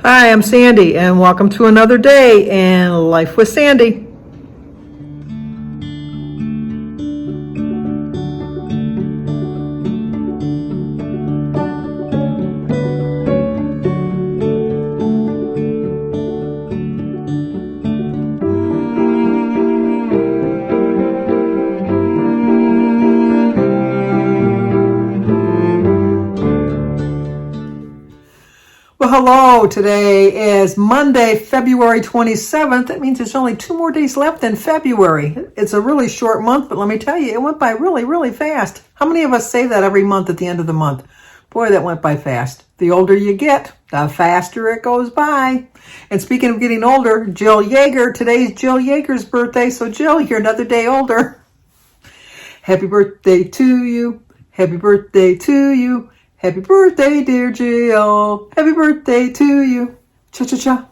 Hi, I'm Sandy, and welcome to another day in Life with Sandy. Well, hello. Today is Monday, February 27th. That means there's only 2 more days left in February. It's a really short month, but let me tell you, it went by really, really fast. How many of us say that every month at the end of the month? Boy, that went by fast. The older you get, the faster it goes by. And speaking of getting older, Jill Yeager, today's Jill Yeager's birthday. So Jill, you're another day older. Happy birthday to you. Happy birthday to you. Happy birthday, dear Jill. Happy birthday to you. Cha-cha-cha.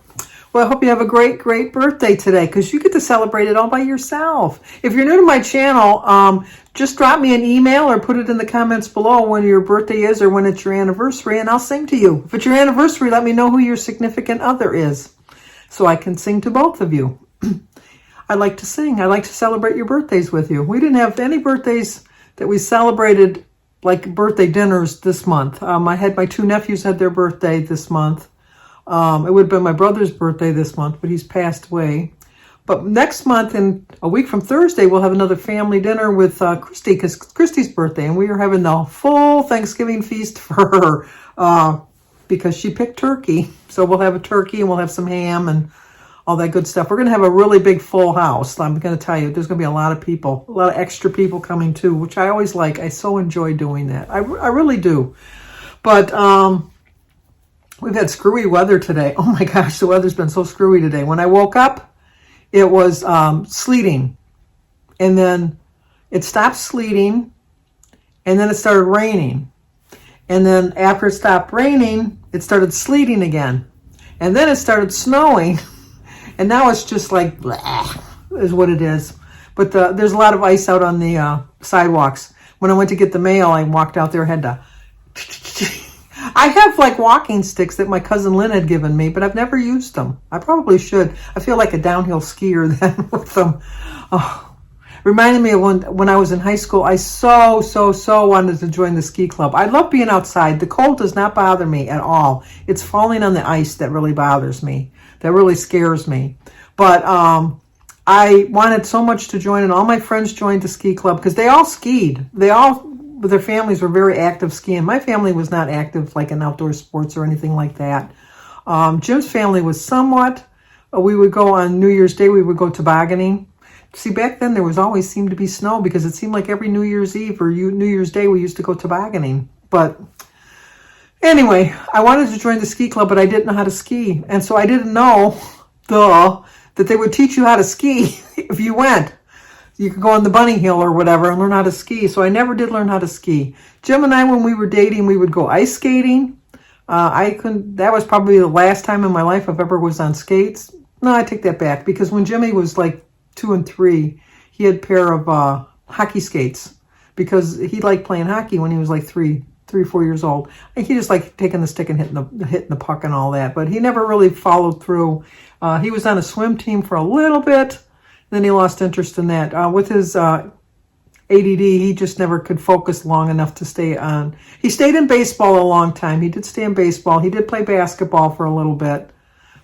Well, I hope you have a great, great birthday today because you get to celebrate it all by yourself. If you're new to my channel, just drop me an email or put it in the comments below when your birthday is or when it's your anniversary, and I'll sing to you. If it's your anniversary, let me know who your significant other is so I can sing to both of you. I like to sing. I like to celebrate your birthdays with you. We didn't have any birthdays that we celebrated like birthday dinners this month. I had my 2 nephews had their birthday this month. It would have been my brother's birthday this month, but he's passed away. But next month, in a week from Thursday, we'll have another family dinner with Christy, because Christy's birthday, and we are having the full Thanksgiving feast for her because she picked turkey. So we'll have a turkey and we'll have some ham and all that good stuff. We're going to have a really big full house. I'm going to tell you, there's going to be a lot of people, a lot of extra people coming too, which I always like. I so enjoy doing that. I really do. But we've had screwy weather today. Oh my gosh, the weather's been so screwy today. When I woke up, it was sleeting. And then it stopped sleeting. And then it started raining. And then after it stopped raining, it started sleeting again. And then it started snowing. And now it's just like, blah, is what it is. But there's a lot of ice out on the sidewalks. When I went to get the mail, I walked out there, had to... I have like walking sticks that my cousin Lynn had given me, but I've never used them. I probably should. I feel like a downhill skier then with them. Oh, reminded me of when I was in high school. I so wanted to join the ski club. I love being outside. The cold does not bother me at all. It's falling on the ice that really bothers me. That really scares me. But I wanted so much to join, and all my friends joined the ski club because they all skied. They all, with their families, were very active skiing. My family was not active like in outdoor sports or anything like that. Jim's family was somewhat. We would go on New Year's Day, we would go tobogganing. See, back then there was always seemed to be snow because it seemed like every New Year's Eve or New Year's Day we used to go tobogganing. But anyway, I wanted to join the ski club, but I didn't know how to ski. And so I didn't know, that they would teach you how to ski if you went. You could go on the bunny hill or whatever and learn how to ski. So I never did learn how to ski. Jim and I, when we were dating, we would go ice skating. That was probably the last time in my life I've ever was on skates. No, I take that back, because when Jimmy was like 2 and 3, he had a pair of hockey skates because he liked playing hockey when he was like 3 or 4 years old. He just liked taking the stick and hitting the puck and all that, but he never really followed through. He was on a swim team for a little bit, then he lost interest in that. With his ADD, he just never could focus long enough to stay on. He stayed in baseball a long time. He did stay in baseball. He did play basketball for a little bit,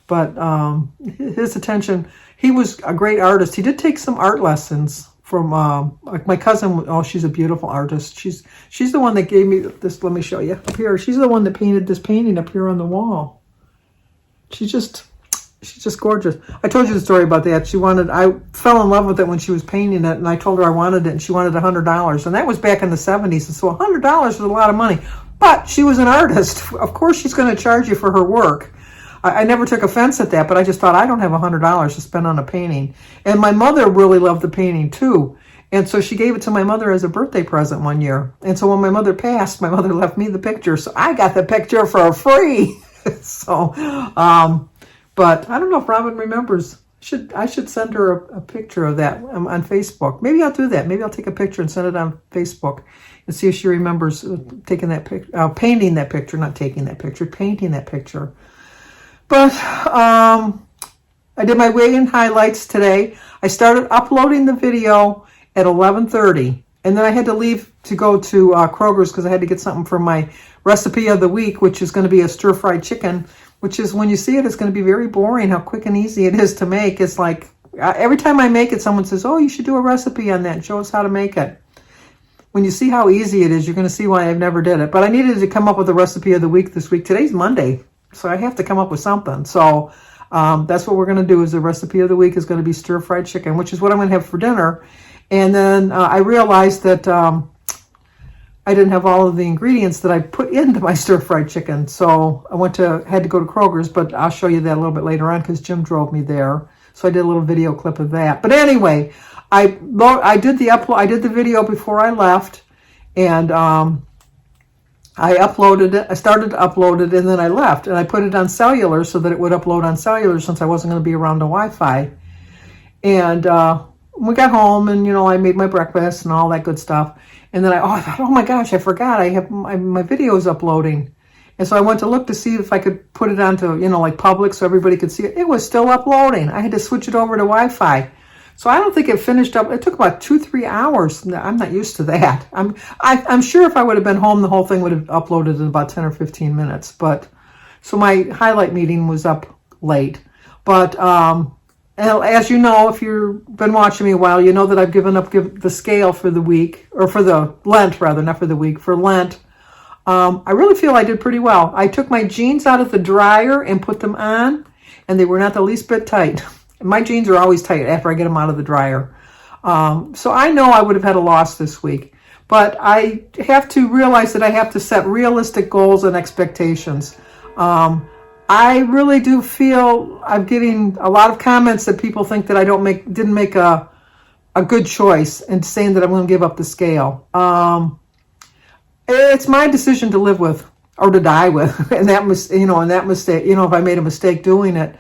but his attention, he was a great artist. He did take some art lessons from my cousin. Oh, she's a beautiful artist. She's the one that gave me this. Let me show you up here. She's the one that painted this painting up here on the wall. She's just gorgeous. I told you the story about that. I fell in love with it when she was painting it, and I told her I wanted it, and she wanted $100, and that was back in the 70s. And so $100 was a lot of money, but she was an artist. Of course, she's going to charge you for her work. I never took offense at that, but I just thought, I don't have $100 to spend on a painting. And my mother really loved the painting too. And so she gave it to my mother as a birthday present one year. And so when my mother passed, my mother left me the picture. So I got the picture for free. So, but I don't know if Robin remembers. I should send her a picture of that on Facebook. Maybe I'll do that. Maybe I'll take a picture and send it on Facebook and see if she remembers taking that picture, painting that picture, not taking that picture, painting that picture. But I did my weigh-in highlights today. I started uploading the video at 11:30, and then I had to leave to go to Kroger's because I had to get something for my recipe of the week, which is going to be a stir-fried chicken, which is, when you see it, it's going to be very boring how quick and easy it is to make. It's like every time I make it, someone says, oh, you should do a recipe on that and show us how to make it. When you see how easy it is, you're going to see why I've never did it. But I needed to come up with a recipe of the week this week. Today's Monday, so I have to come up with something. So that's what we're going to do. Is the recipe of the week is going to be stir-fried chicken, which is what I'm going to have for dinner. And then I realized that I didn't have all of the ingredients that I put into my stir-fried chicken. So I had to go to Kroger's, but I'll show you that a little bit later on because Jim drove me there. So I did a little video clip of that. But anyway, I did the video before I left, and I uploaded it. I started to upload it, and then I left, and I put it on cellular so that it would upload on cellular since I wasn't going to be around the Wi-Fi. And we got home, and I made my breakfast and all that good stuff. And then I thought, oh my gosh, I forgot I have my videos uploading. And so I went to look to see if I could put it onto like public so everybody could see it. It was still uploading. I had to switch it over to Wi-Fi. So I don't think it finished up. It took about 2-3 hours. I'm not used to that. I'm sure if I would have been home, the whole thing would have uploaded in about 10 or 15 minutes. But so my highlight meeting was up late. But as you know, if you've been watching me a while, you know that I've given up the scale for the week, or for the Lent rather, not for the week, for Lent. I really feel I did pretty well. I took my jeans out of the dryer and put them on, and they were not the least bit tight. My jeans are always tight after I get them out of the dryer. So I know I would have had a loss this week. But I have to realize that I have to set realistic goals and expectations. I really do feel I'm getting a lot of comments that people think that I didn't make a good choice in saying that I'm going to give up the scale. It's my decision to live with or to die with, and that mistake, if I made a mistake doing it.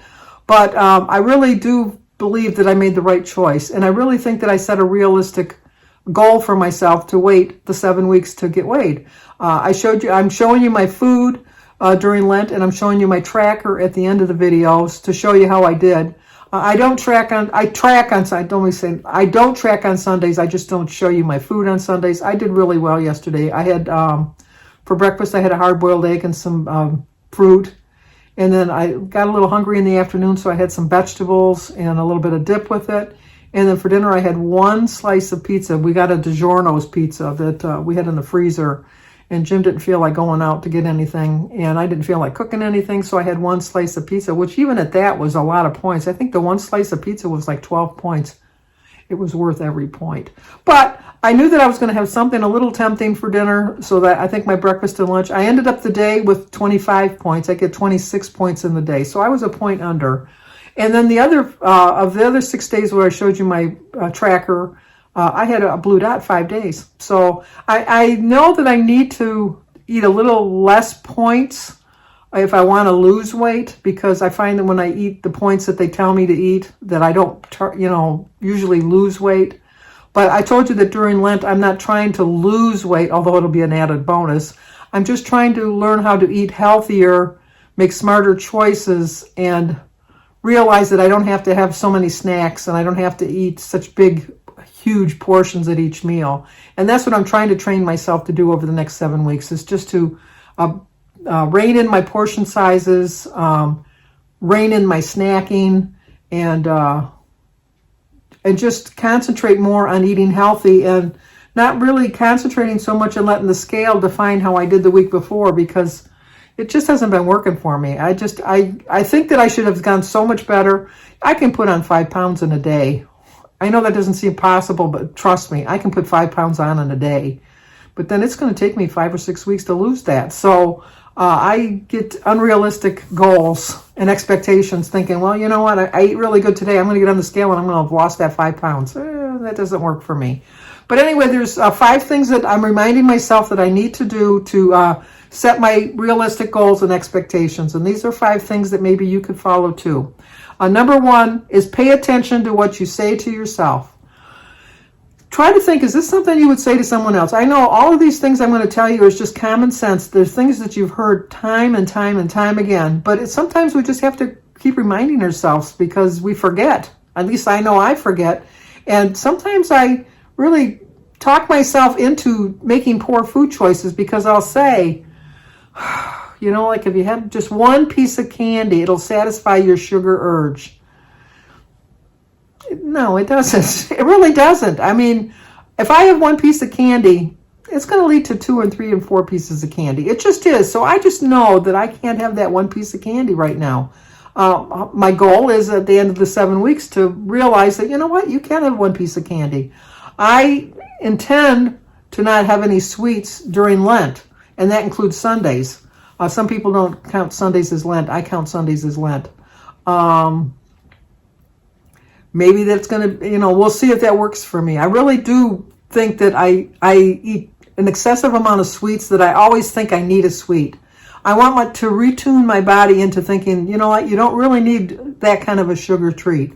But I really do believe that I made the right choice, and I really think that I set a realistic goal for myself to wait the 7 weeks to get weighed. I'm showing you my food during Lent, and I'm showing you my tracker at the end of the videos to show you how I did. I don't track on Sundays. I just don't show you my food on Sundays. I did really well yesterday. I had, for breakfast, I had a hard-boiled egg and some fruit. And then I got a little hungry in the afternoon, so I had some vegetables and a little bit of dip with it. And then for dinner, I had one slice of pizza. We got a DiGiorno's pizza that we had in the freezer. And Jim didn't feel like going out to get anything, and I didn't feel like cooking anything, so I had one slice of pizza, which even at that was a lot of points. I think the one slice of pizza was like 12 points. It was worth every point. But I knew that I was going to have something a little tempting for dinner, so that I think my breakfast and lunch, I ended up the day with 25 points. I get 26 points in the day, so I was a point under. And then the other 6 days where I showed you my tracker, I had a blue dot 5 days. So I know that I need to eat a little less points if I want to lose weight, because I find that when I eat the points that they tell me to eat, that I don't, usually lose weight. But I told you that during Lent, I'm not trying to lose weight, although it'll be an added bonus. I'm just trying to learn how to eat healthier, make smarter choices, and realize that I don't have to have so many snacks, and I don't have to eat such huge portions at each meal. And that's what I'm trying to train myself to do over the next 7 weeks, is just to rein in my portion sizes, rein in my snacking, and just concentrate more on eating healthy and not really concentrating so much on letting the scale define how I did the week before, because it just hasn't been working for me. I think that I should have gone so much better. I can put on 5 pounds in a day. I know that doesn't seem possible, but trust me, I can put 5 pounds on in a day. But then it's going to take me 5 or 6 weeks to lose that. So I get unrealistic goals and expectations thinking, well, you know what, I ate really good today. I'm going to get on the scale and I'm going to have lost that 5 pounds. That doesn't work for me. But anyway, there's 5 things that I'm reminding myself that I need to do to set my realistic goals and expectations. And these are 5 things that maybe you could follow too. Number 1 is pay attention to what you say to yourself. try to think, is this something you would say to someone else? I know all of these things I'm going to tell you is just common sense. There's things that you've heard time and time and time again, but sometimes we just have to keep reminding ourselves because we forget. At least I know I forget. And sometimes I really talk myself into making poor food choices because I'll say, like if you have just one piece of candy, it'll satisfy your sugar urge. No, it doesn't. It really doesn't. I mean, if I have one piece of candy, it's going to lead to 2 and 3 and 4 pieces of candy. It just is. So I just know that I can't have that one piece of candy right now. My goal is at the end of the 7 weeks to realize that, you know what, you can have one piece of candy. I intend to not have any sweets during Lent, and that includes Sundays. Some people don't count Sundays as Lent. I count Sundays as Lent. Maybe that's going to, we'll see if that works for me. I really do think that I eat an excessive amount of sweets, that I always think I need a sweet. I want to retune my body into thinking, you know what, you don't really need that kind of a sugar treat.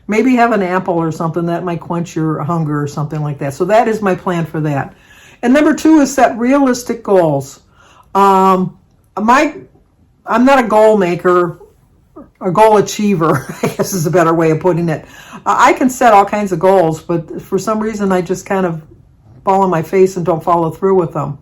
Maybe have an apple or something that might quench your hunger or something like that. So that is my plan for that. And number 2 is set realistic goals. I'm not a goal maker. A goal achiever, I guess is a better way of putting it. I can set all kinds of goals, but for some reason I just kind of fall on my face and don't follow through with them.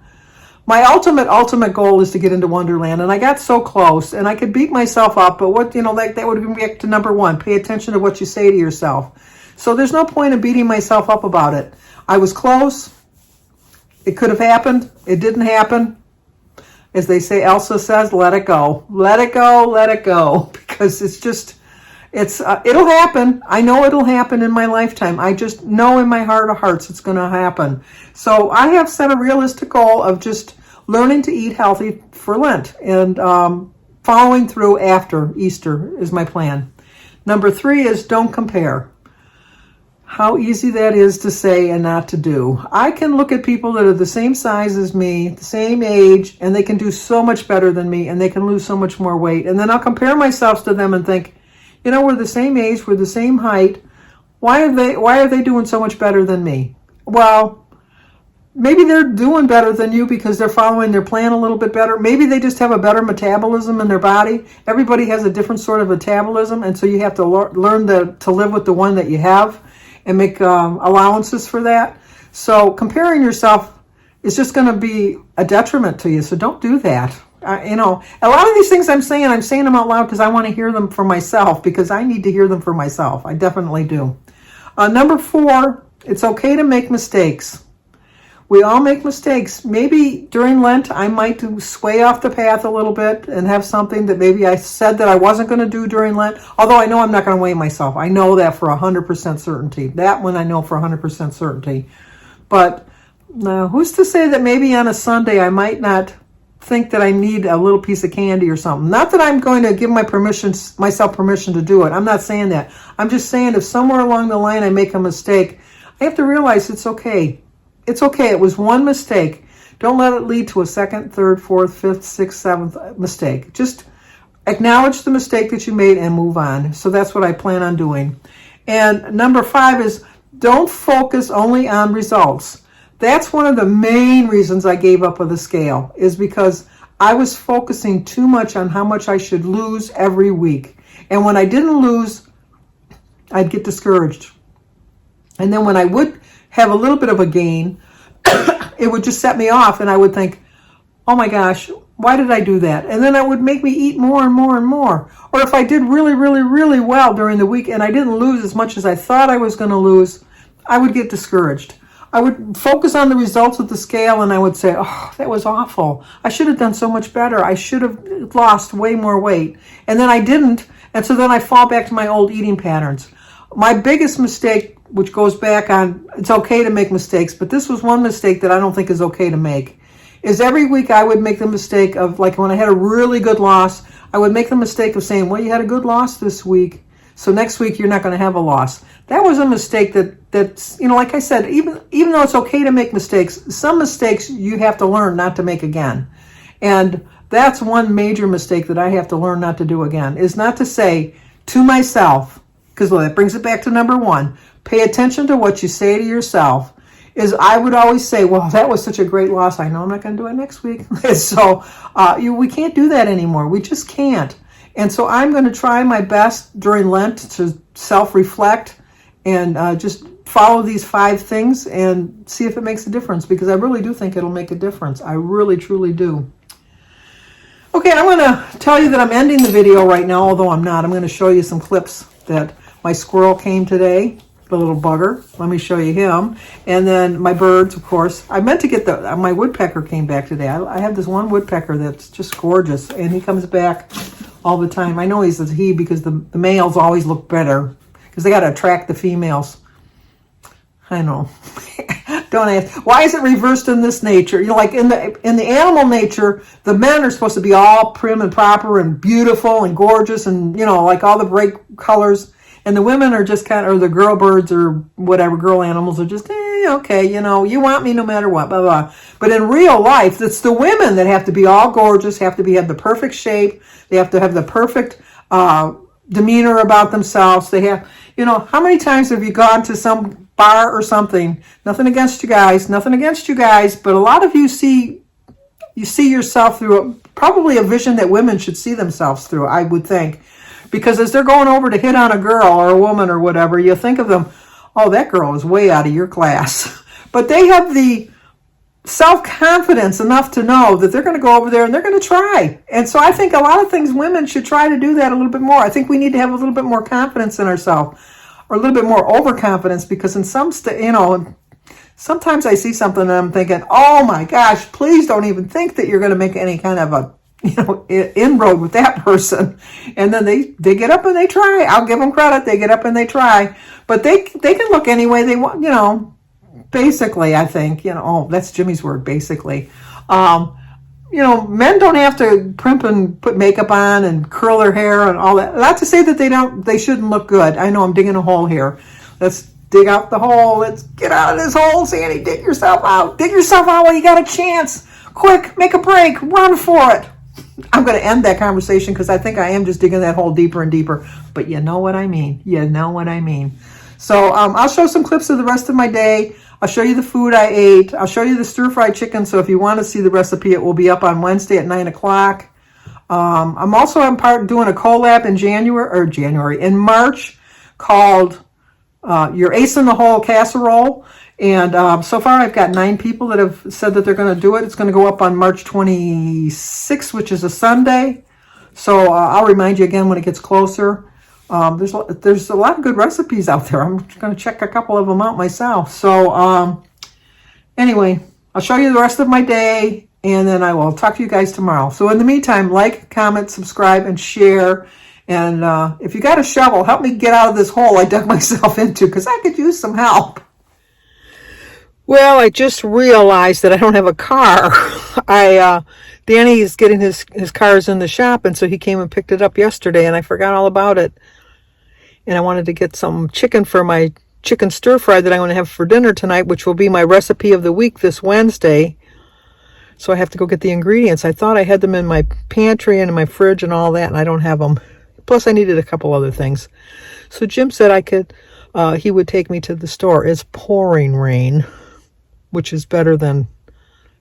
My ultimate goal is to get into Wonderland, and I got so close, and I could beat myself up, but that would be back to number 1. Pay attention to what you say to yourself. So there's no point in beating myself up about it. I was close. It could have happened. It didn't happen. As they say, Elsa says, let it go. Let it go, let it go. Because it'll happen. I know it'll happen in my lifetime. I just know in my heart of hearts it's going to happen. So I have set a realistic goal of just learning to eat healthy for Lent. And following through after Easter is my plan. Number 3 is don't compare. How easy that is to say and not to do. I can look at people that are the same size as me, the same age, and they can do so much better than me, and they can lose so much more weight. And then I'll compare myself to them and think, we're the same age, we're the same height. Why are they doing so much better than me? Well, maybe they're doing better than you because they're following their plan a little bit better. Maybe they just have a better metabolism in their body. Everybody has a different sort of metabolism, and so you have to learn to live with the one that you have and make allowances for that. So comparing yourself is just going to be a detriment to you. So don't do that. A lot of these things I'm saying them out loud because I want to hear them for myself, because I need to hear them for myself. I definitely do. Number 4, it's okay to make mistakes. We all make mistakes. Maybe during Lent, I might sway off the path a little bit and have something that maybe I said that I wasn't going to do during Lent. Although I know I'm not going to weigh myself. I know that for 100% certainty. That one I know for 100% certainty. But who's to say that maybe on a Sunday I might not think that I need a little piece of candy or something. Not that I'm going to give myself permission to do it. I'm not saying that. I'm just saying if somewhere along the line I make a mistake, I have to realize it's okay. It's okay. It was one mistake. Don't let it lead to a 2nd, 3rd, 4th, 5th, 6th, 7th mistake. Just acknowledge the mistake that you made and move on. So that's what I plan on doing. And number 5 is don't focus only on results. That's one of the main reasons I gave up with the scale, is because I was focusing too much on how much I should lose every week. And when I didn't lose, I'd get discouraged. And then when I would have a little bit of a gain, it would just set me off, and I would think, oh my gosh, why did I do that? And then it would make me eat more and more and more. Or if I did really, really, really well during the week and I didn't lose as much as I thought I was going to lose, I would get discouraged. I would focus on the results of the scale, and I would say, oh, that was awful. I should have done so much better. I should have lost way more weight. And then I didn't, and so then I fall back to my old eating patterns. My biggest mistake, which goes back on, it's okay to make mistakes, but this was one mistake that I don't think is okay to make, is every week I would make the mistake of, like when I had a really good loss, I would make the mistake of saying, well, you had a good loss this week, so next week you're not going to have a loss. That was a mistake that's, like I said, even though it's okay to make mistakes, some mistakes you have to learn not to make again. And that's one major mistake that I have to learn not to do again, is not to say to myself, because that brings it back to number 1, pay attention to what you say to yourself. is I would always say, well, that was such a great loss. I know I'm not going to do it next week. So we can't do that anymore. We just can't. And so I'm going to try my best during Lent to self-reflect and just follow these 5 things and see if it makes a difference, because I really do think it'll make a difference. I really, truly do. Okay, I'm going to tell you that I'm ending the video right now, although I'm not. I'm going to show you some clips that my squirrel came today, the little bugger. Let me show you him. And then my birds, of course. I meant to get my woodpecker came back today. I have this one woodpecker that's just gorgeous, and he comes back all the time. I know he's a he because the males always look better because they got to attract the females. I know. Don't ask. Why is it reversed in this nature? You know, like in the animal nature, the men are supposed to be all prim and proper and beautiful and gorgeous and, you know, like all the bright colors. And the women are just kind of, or the girl birds or whatever, girl animals are just, okay, you know, you want me no matter what, blah, blah. But in real life, it's the women that have to be all gorgeous, have the perfect shape. They have to have the perfect demeanor about themselves. They have, you know, how many times have you gone to some bar or something? Nothing against you guys, but a lot of you see yourself through probably a vision that women should see themselves through, I would think. Because as they're going over to hit on a girl or a woman or whatever, you think of them, oh, that girl is way out of your class. But they have the self-confidence enough to know that they're going to go over there and they're going to try. And so I think a lot of things women should try to do that a little bit more. I think we need to have a little bit more confidence in ourselves, or a little bit more overconfidence, because in some sometimes I see something and I'm thinking, oh my gosh, please don't even think that you're going to make any kind of a inroad with that person. And then they get up and they try. I'll give them credit. They get up and they try. But they can look any way they want, basically, I think, oh, that's Jimmy's word, basically. Men don't have to primp and put makeup on and curl their hair and all that. Not to say that they shouldn't look good. I know I'm digging a hole here. Let's dig out the hole. Let's get out of this hole, Sandy. Dig yourself out. Dig yourself out while you got a chance. Quick, make a break. Run for it. I'm going to end that conversation because I think I am just digging that hole deeper and deeper. But you know what I mean. So I'll show some clips of the rest of my day. I'll show you the food I ate. I'll show you the stir-fried chicken. So if you want to see the recipe, it will be up on Wednesday at 9 o'clock. I'm also doing a collab in March called Your Ace in the Hole Casserole. And so far I've got 9 people that have said that they're going to do it. It's going to go up on March 26th, which is a Sunday. So I'll remind you again when it gets closer. There's a lot of good recipes out there. I'm going to check a couple of them out myself. So anyway, I'll show you the rest of my day, and then I will talk to you guys tomorrow. So in the meantime, like, comment, subscribe, and share. And if you got a shovel, help me get out of this hole I dug myself into, because I could use some help. Well, I just realized that I don't have a car. Danny is getting his cars in the shop, and so he came and picked it up yesterday, and I forgot all about it. And I wanted to get some chicken for my chicken stir-fry that I'm going to have for dinner tonight, which will be my recipe of the week this Wednesday. So I have to go get the ingredients. I thought I had them in my pantry and in my fridge and all that, and I don't have them. Plus, I needed a couple other things. So Jim said he would take me to the store. It's pouring rain, which is better than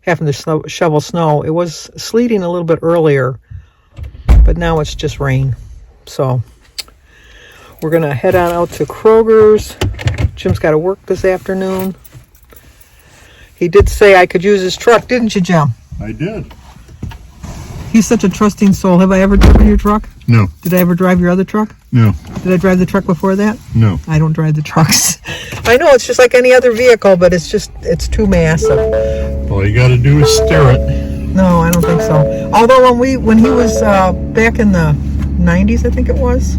having to shovel snow. It was sleeting a little bit earlier, but now it's just rain. So we're going to head on out to Kroger's. Jim's got to work this afternoon. He did say I could use his truck, didn't you, Jim? I did. He's such a trusting soul. Have I ever driven your truck? No. Did I ever drive your other truck? No. Did I drive the truck before that? No. I don't drive the trucks. I know, it's just like any other vehicle, but it's too massive. All you got to do is steer it. No, I don't think so. Although when he was back in the 90s, I think it was,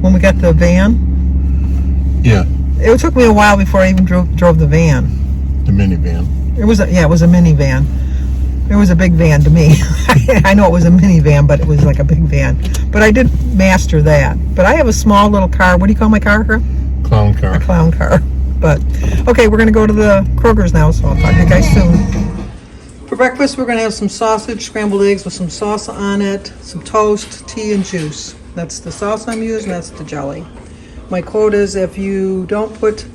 when we got the van. Yeah. It took me a while before I even drove the van. The minivan. It was a minivan. It was a big van to me. I know it was a minivan, but it was like a big van. But I did master that. But I have a small little car. What do you call my car? Clown car. A clown car. But, okay, we're going to go to the Kroger's now, so I'll talk to you guys soon. For breakfast, we're going to have some sausage, scrambled eggs with some salsa on it, some toast, tea, and juice. That's the salsa I'm using, that's the jelly. My quote is, if you don't put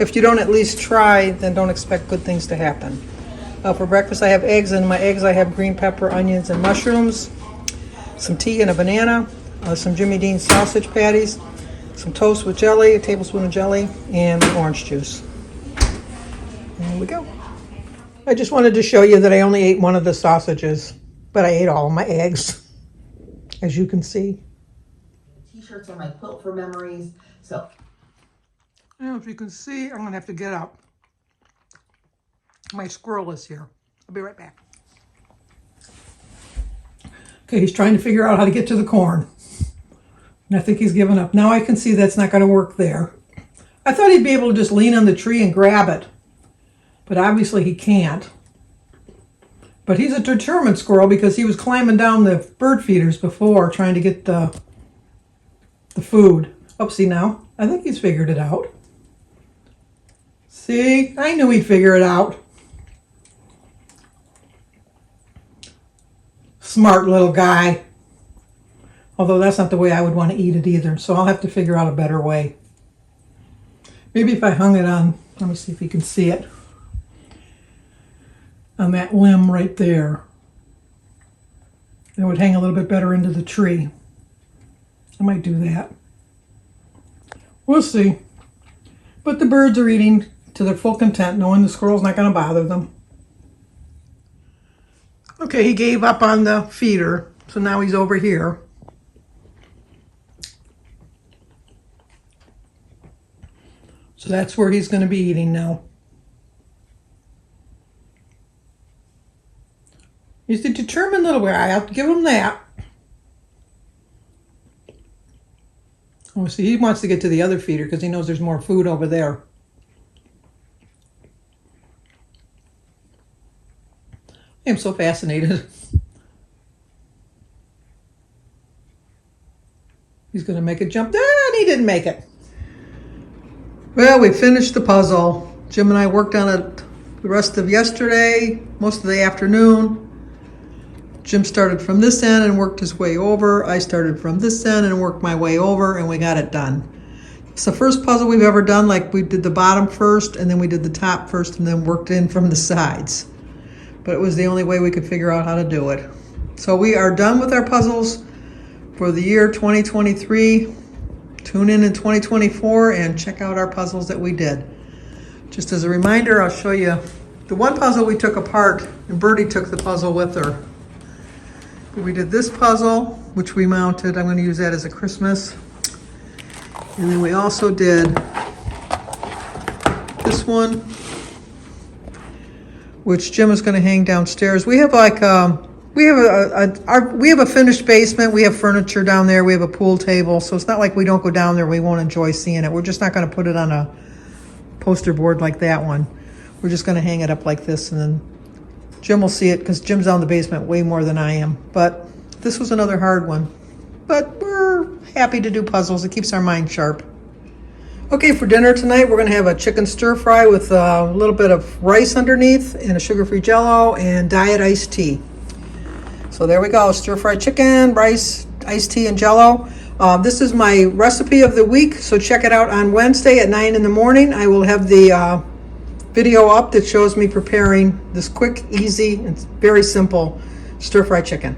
If you don't at least try, then don't expect good things to happen. For breakfast, I have eggs. And in my eggs, I have green pepper, onions, and mushrooms. Some tea and a banana. Some Jimmy Dean sausage patties. Some toast with jelly, a tablespoon of jelly, and orange juice. There we go. I just wanted to show you that I only ate one of the sausages, but I ate all of my eggs, as you can see. T-shirts are my quilt for memories. So, I don't know if you can see, I'm gonna have to get up. My squirrel is here. I'll be right back. Okay, he's trying to figure out how to get to the corn. And I think he's given up. Now I can see that's not gonna work there. I thought he'd be able to just lean on the tree and grab it, but obviously he can't. But he's a determined squirrel because he was climbing down the bird feeders before trying to get the food. Oopsie now. I think he's figured it out. See? I knew he'd figure it out. Smart little guy. Although that's not the way I would want to eat it either. So I'll have to figure out a better way. Maybe if I hung it on, let me see if you can see it. On that limb right there. It would hang a little bit better into the tree. I might do that. We'll see. But the birds are eating to their full content, knowing the squirrel's not going to bother them. Okay, he gave up on the feeder, so now he's over here. So that's where he's going to be eating now. He's a determined little guy. I have to give him that. Oh, see, he wants to get to the other feeder because he knows there's more food over there. I am so fascinated. He's going to make a jump. And he didn't make it. Well, we finished the puzzle. Jim and I worked on it the rest of yesterday, most of the afternoon. Jim started from this end and worked his way over. I started from this end and worked my way over, and we got it done. It's the first puzzle we've ever done, like we did the bottom first, and then we did the top first, and then worked in from the sides. But it was the only way we could figure out how to do it. So we are done with our puzzles for the year 2023. Tune in 2024 and check out our puzzles that we did. Just as a reminder, I'll show you the one puzzle we took apart, and Birdie took the puzzle with her. We did this puzzle, which we mounted. I'm going to use that as a Christmas. And then we also did this one, which Jim is going to hang downstairs. We have like we have a finished basement. We have furniture down there. We have a pool table, so it's not like we don't go down there. We won't enjoy seeing it. We're just not going to put it on a poster board like that one. We're just going to hang it up like this, and then Jim will see it because Jim's down in the basement way more than I am. But this was another hard one. But we're happy to do puzzles. It keeps our mind sharp. Okay, for dinner tonight, we're going to have a chicken stir fry with a little bit of rice underneath and a sugar-free Jell-O and diet iced tea. So there we go, stir fried chicken, rice, iced tea, and Jell-O. This is my recipe of the week, so check it out on Wednesday at 9 in the morning. I will have the video up that shows me preparing this quick, easy, and very simple stir-fried chicken.